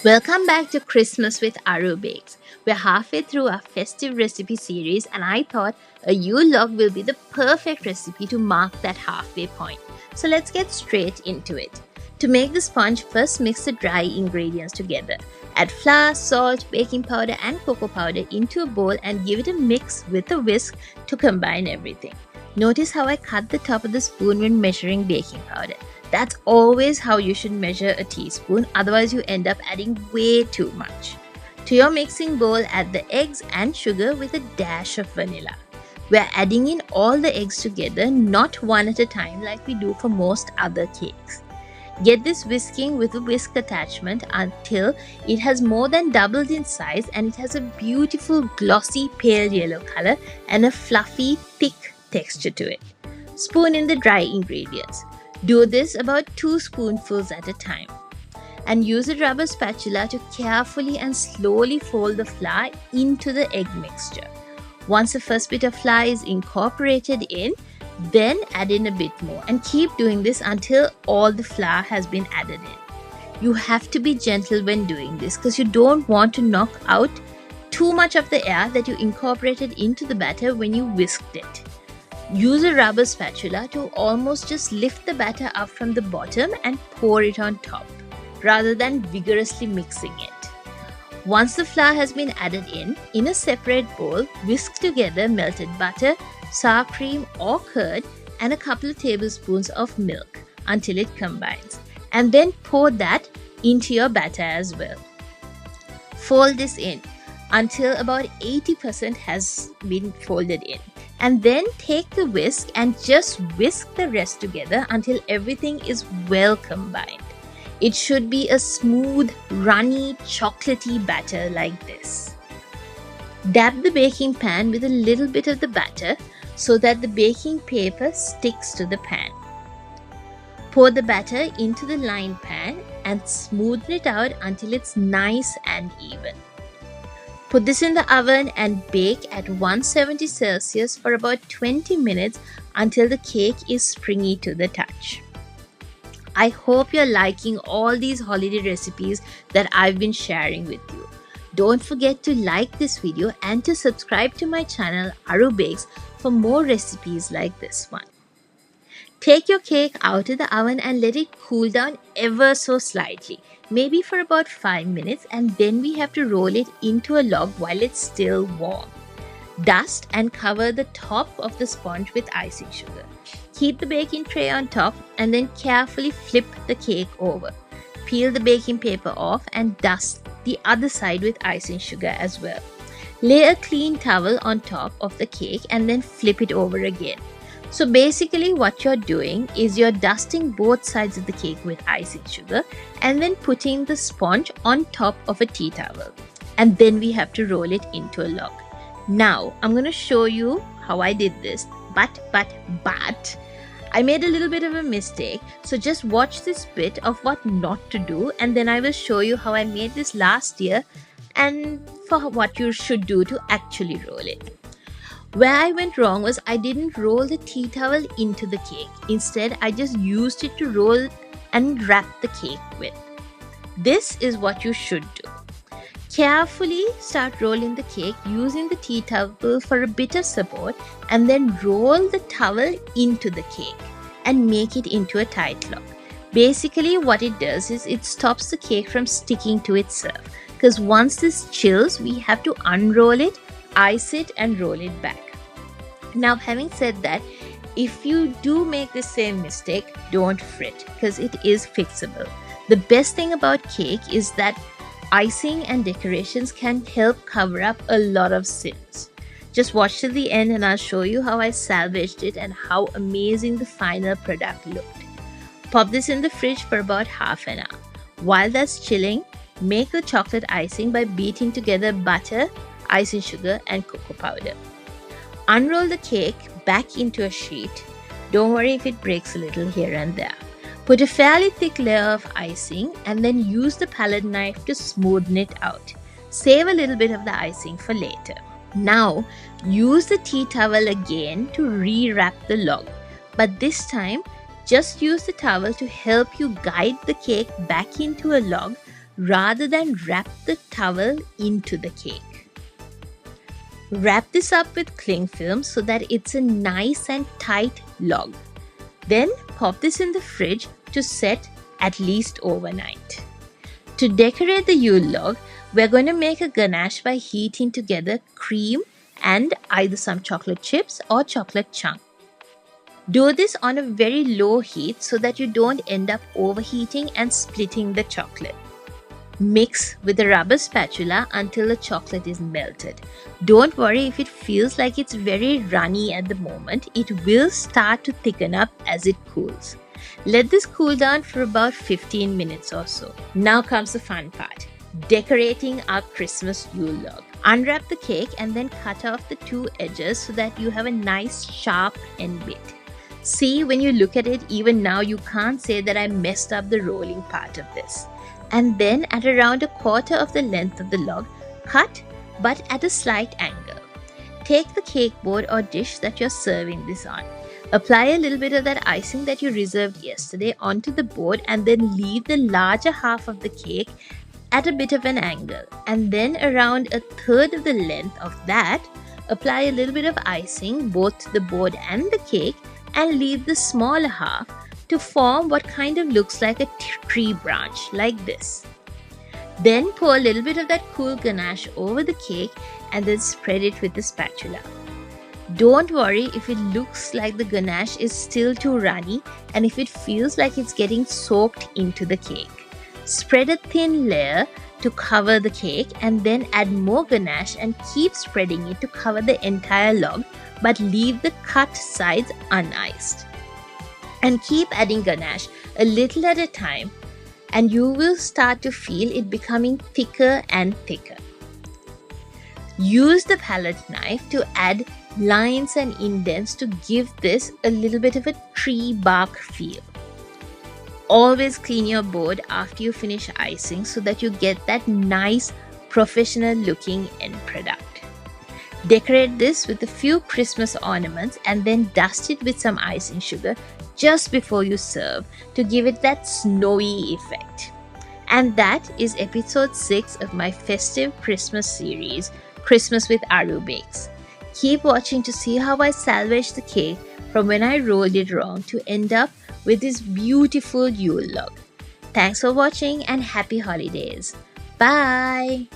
Welcome back to Christmas with Arubakes. We're halfway through our festive recipe series, and I thought a Yule log will be the perfect recipe to mark that halfway point. So let's get straight into it. To make the sponge, first mix the dry ingredients together. Add flour, salt, baking powder, and cocoa powder into a bowl and give it a mix with a whisk to combine everything. Notice how I cut the top of the spoon when measuring baking powder. That's always how you should measure a teaspoon, otherwise you end up adding way too much. To your mixing bowl, add the eggs and sugar with a dash of vanilla. We're adding in all the eggs together, not one at a time like we do for most other cakes. Get this whisking with a whisk attachment until it has more than doubled in size and it has a beautiful glossy pale yellow color and a fluffy thick texture to it. Spoon in the dry ingredients. Do this about 2 spoonfuls at a time. And use a rubber spatula to carefully and slowly fold the flour into the egg mixture. Once the first bit of flour is incorporated in, then add in a bit more and keep doing this until all the flour has been added in. You have to be gentle when doing this because you don't want to knock out too much of the air that you incorporated into the batter when you whisked it. Use a rubber spatula to almost just lift the batter up from the bottom and pour it on top, rather than vigorously mixing it. Once the flour has been added in a separate bowl, whisk together melted butter, sour cream or curd, and a couple of tablespoons of milk until it combines. And then pour that into your batter as well. Fold this in until about 80% has been folded in. And then take the whisk and just whisk the rest together until everything is well combined. It should be a smooth, runny, chocolatey batter like this. Dab the baking pan with a little bit of the batter so that the baking paper sticks to the pan. Pour the batter into the lined pan and smoothen it out until it's nice and even. Put this in the oven and bake at 170 Celsius for about 20 minutes until the cake is springy to the touch. I hope you're liking all these holiday recipes that I've been sharing with you. Don't forget to like this video and to subscribe to my channel Arubakes for more recipes like this one. Take your cake out of the oven and let it cool down ever so slightly, maybe for about 5 minutes, and then we have to roll it into a log while it's still warm. Dust and cover the top of the sponge with icing sugar. Keep the baking tray on top and then carefully flip the cake over. Peel the baking paper off and dust the other side with icing sugar as well. Lay a clean towel on top of the cake and then flip it over again. So basically what you're doing is you're dusting both sides of the cake with icing sugar and then putting the sponge on top of a tea towel. And then we have to roll it into a log. Now I'm going to show you how I did this. But I made a little bit of a mistake. So just watch this bit of what not to do and then I will show you how I made this last year and for what you should do to actually roll it. Where I went wrong was I didn't roll the tea towel into the cake. Instead, I just used it to roll and wrap the cake with. This is what you should do. Carefully start rolling the cake using the tea towel for a bit of support and then roll the towel into the cake and make it into a tight log. Basically what it does is it stops the cake from sticking to itself because once this chills, we have to unroll it, ice it and roll it back. Now having said that, if you do make the same mistake, don't fret because it is fixable. The best thing about cake is that icing and decorations can help cover up a lot of sins. Just watch to the end and I'll show you how I salvaged it and how amazing the final product looked. Pop this in the fridge for about half an hour. While that's chilling, make the chocolate icing by beating together butter, icing sugar and cocoa powder. Unroll the cake back into a sheet. Don't worry if it breaks a little here and there. Put a fairly thick layer of icing and then use the palette knife to smoothen it out. Save a little bit of the icing for later. Now use the tea towel again to re-wrap the log. But this time just use the towel to help you guide the cake back into a log rather than wrap the towel into the cake. Wrap this up with cling film so that it's a nice and tight log. Then pop this in the fridge to set at least overnight. To decorate the Yule log, we're going to make a ganache by heating together cream and either some chocolate chips or chocolate chunk. Do this on a very low heat so that you don't end up overheating and splitting the chocolate. Mix with a rubber spatula until the chocolate is melted. Don't worry if it feels like it's very runny at the moment. It will start to thicken up as it cools. Let this cool down for about 15 minutes or so. Now comes the fun part, decorating our Christmas Yule log. Unwrap the cake and then cut off the two edges so that you have a nice sharp end bit. See, when you look at it, even now you can't say that I messed up the rolling part of this. And then at around a quarter of the length of the log, cut but at a slight angle. Take the cake board or dish that you're serving this on. Apply a little bit of that icing that you reserved yesterday onto the board and then leave the larger half of the cake at a bit of an angle. And then around a third of the length of that, apply a little bit of icing both to the board and the cake and leave the smaller half to form what kind of looks like a tree branch like this. Then pour a little bit of that cool ganache over the cake and then spread it with the spatula. Don't worry if it looks like the ganache is still too runny and if it feels like it's getting soaked into the cake. Spread a thin layer to cover the cake and then add more ganache and keep spreading it to cover the entire log, but leave the cut sides uniced. And keep adding ganache a little at a time and you will start to feel it becoming thicker and thicker. Use the palette knife to add lines and indents to give this a little bit of a tree bark feel. Always clean your board after you finish icing so that you get that nice professional looking end product. Decorate this with a few Christmas ornaments and then dust it with some icing sugar just before you serve to give it that snowy effect. And that is episode 6 of my festive Christmas series, Christmas with Arubakes. Keep watching to see how I salvaged the cake from when I rolled it wrong to end up with this beautiful Yule log. Thanks for watching and happy holidays. Bye!